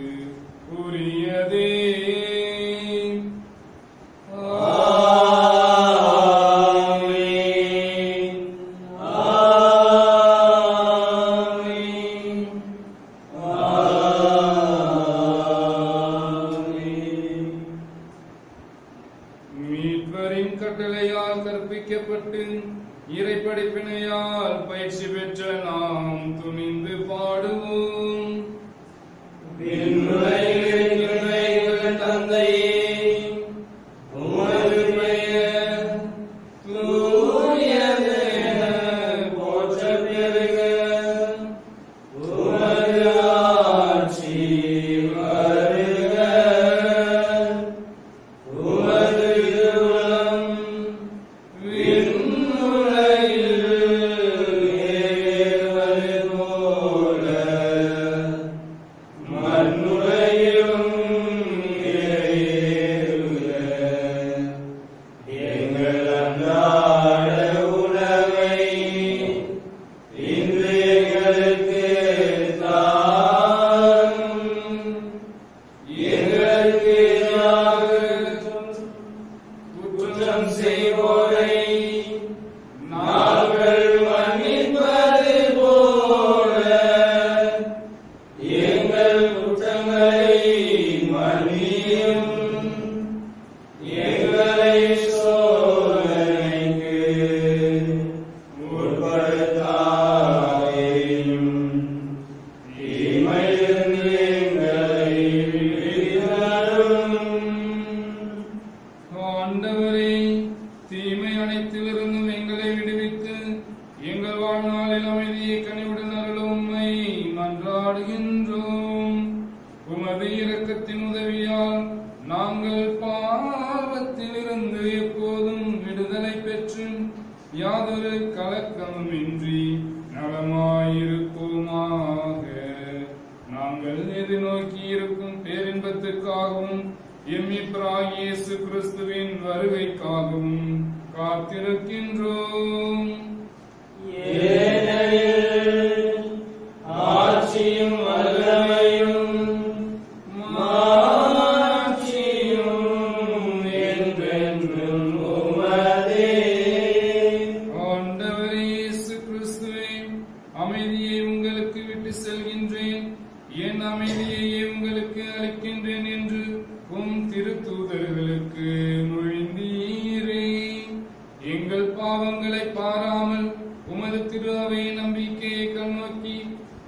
உரியதே. மீட்பரின் கட்டளையால் கற்பிக்கப்பட்டு இறைப்படிப்பினையால் பயிற்சி பெற்ற நாம் துணிந்து பாடுவோம். தந்தையே, உமது பெயர் தூயதென போற்றப் பெறுக. உமது ஆட்சி வருக. உமது திருவுளம் விண்ணுலகில் நிறைவேறுவது போல மண்ணுலகிலும் நாங்கள் மன்னிப்பது போல எங்கள் குற்றங்களை மன்னியும், எங்களை சோதனைக்கு உட்படுத்தாதேயும், தீமையிலிருந்து எங்களை விடுவித்தருளும். ஆண்டவரே, தீமை அனைத்திலிருந்தும் எங்களை விடுவித்து எங்கள் வாழ்நாளில் அமைதியை கனிவுடன் அருளும் உம்மை மன்றாடுகின்றோம். உமது இரக்கத்தின் உதவியால் நாங்கள் பாவத்திலிருந்து எப்போதும் விடுதலை பெற்று யாதொரு கலக்கமுமின்றி நலமாயிருப்போமாக. நாங்கள் எதிர்நோக்கி இருக்கும் பேரின்பத்துக்காகவும் எம்மிப்ராகிய இயேசு கிறிஸ்துவின் வருகைக்காகவும் காத்திருக்கின்றோம். ஏனெனில் ஆட்சியும் வல்லமையும் மாட்சியும் என்றென்றும் உமதே. ஆண்டவரே இயேசு கிறிஸ்துவே, அமைதியை உங்களுக்கு விட்டு செல்கின்றேன், என் அமைதியையே உங்களுக்கு அளிக்கின்றேன் என்று உம் திருத்தூதர்களுக்கு மொழிந்தீரே. எங்கள் பாவங்களை பாராமல் உமது திரு அவை நம்பிக்கையை கண்ணோக்கி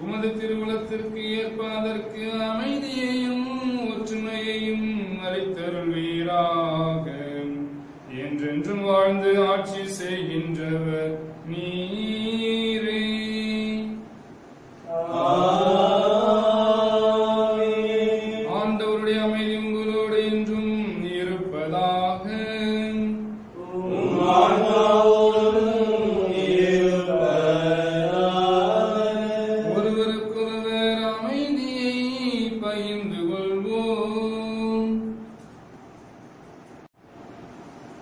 உமது திருவுளத்திற்கு ஏற்ப அதற்கு அமைதியையும் ஒற்றுமையையும் அளித்தருள்வீராக. என்றென்றும் வாழ்ந்து ஆட்சி செய்கின்றவர் நீரே. ஆண்டவருடைய அமைதி உங்களோடு என்றும் இருப்பதாக. ஒருவருக்கொருவர் அமைதியை பகிர்ந்து கொள்வோம்.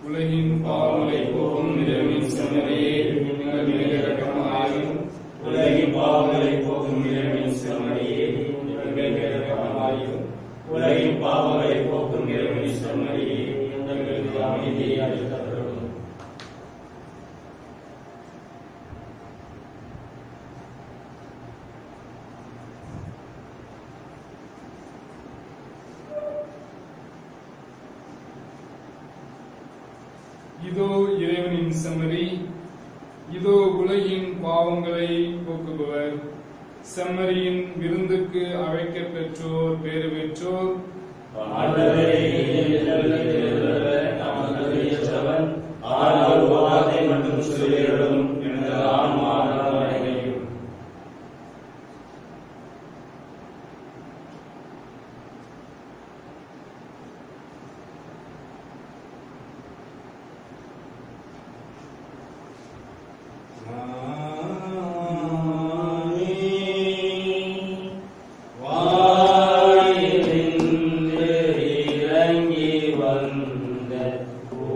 உலகின் பாவங்களை போக்கும் இறைவனின் செம்மறியே, எங்கள் மேல் இரக்கமாயிரும். உலகின் பாவங்களை போக்கும் இறைவனின் செம்மறியே, எங்கள் மேல் இரக்கமாயிரும். உலகின் பாவங்களை போக்கும் இறைவனின் செம்மறியே, எங்களுக்கு அமைதியை அளித்தருளும். இதோ இறைவனின் செம்மறி, இதோ உலகின் பாவங்களை போக்குபவர். செம்மறியின் விருந்துக்கு அழைக்கப் பெற்றோர் பேறு பெற்றோர். ஆண்டவரே, தமது ஆனால் வார்த்தை மட்டும் சொல்லிடும் எனது ஆன்மா நலமடையும்.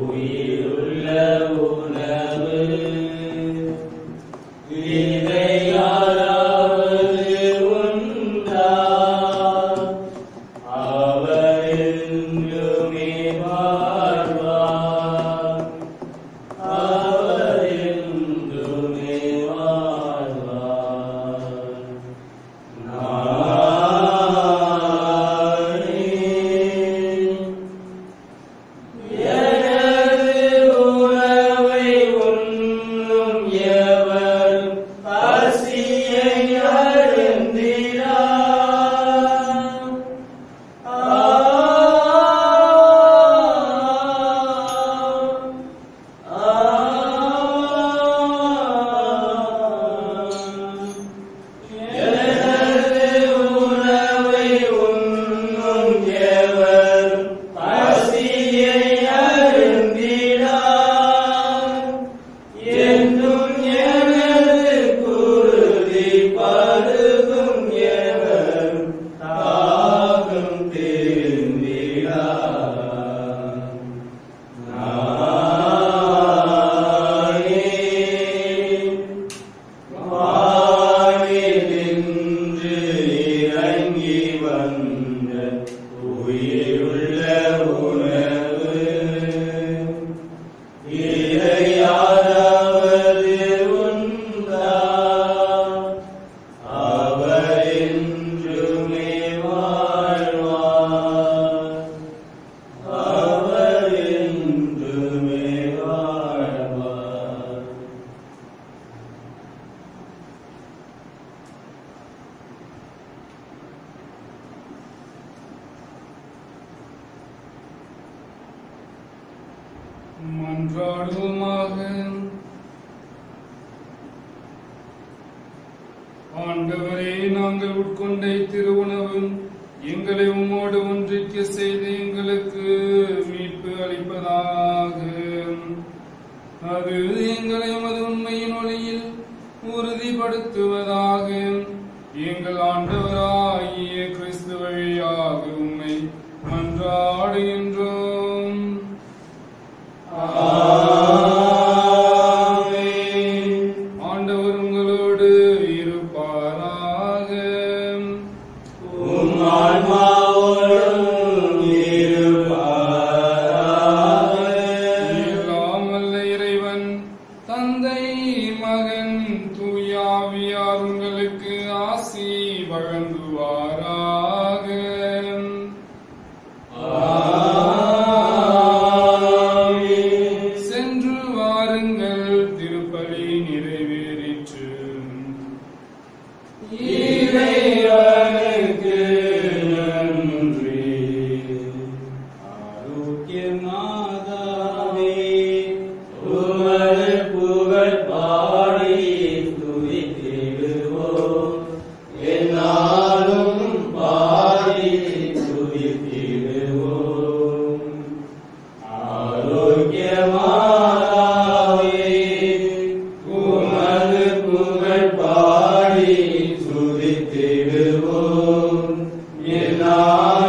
உயிருள்ள உணவு மன்றாடுவோமாக. ஆண்டவரே, நாங்கள் உட்கொண்ட திருவுணவு எங்களை உம்மோடு ஒன்றிக்க செய்து எங்களுக்கு மீட்பு அளிப்பதாக. அது எங்களை உமது உண்மையின் ஒளியில் உறுதிப்படுத்துவதாக. எங்கள் ஆண்டவராகிய கிறிஸ்து வழியாக உம்மை மன்றாடுகின்றோம். ஆண்டவர் உங்களோடு இருப்பாராக. எல்லாம் வல்ல இறைவன் தந்தை, மகன், தூய ஆவியார் உங்களுக்கு ஆசி வழங்குவாராக. சென்று வாருங்கள், திருப்பலி நிறைவேறிற்று. இறைவனுக்கு நன்றி. ஆரோக்கியநாதாவே, உமது புகழ் பாடி துதித்திடுவோம். எந்நாளும் பாடி துதித்திடுவோம். ஆரோக்கியமாதாவே, உமது புகழ் பாடி துதித்திடுவோம். எந்நாளும்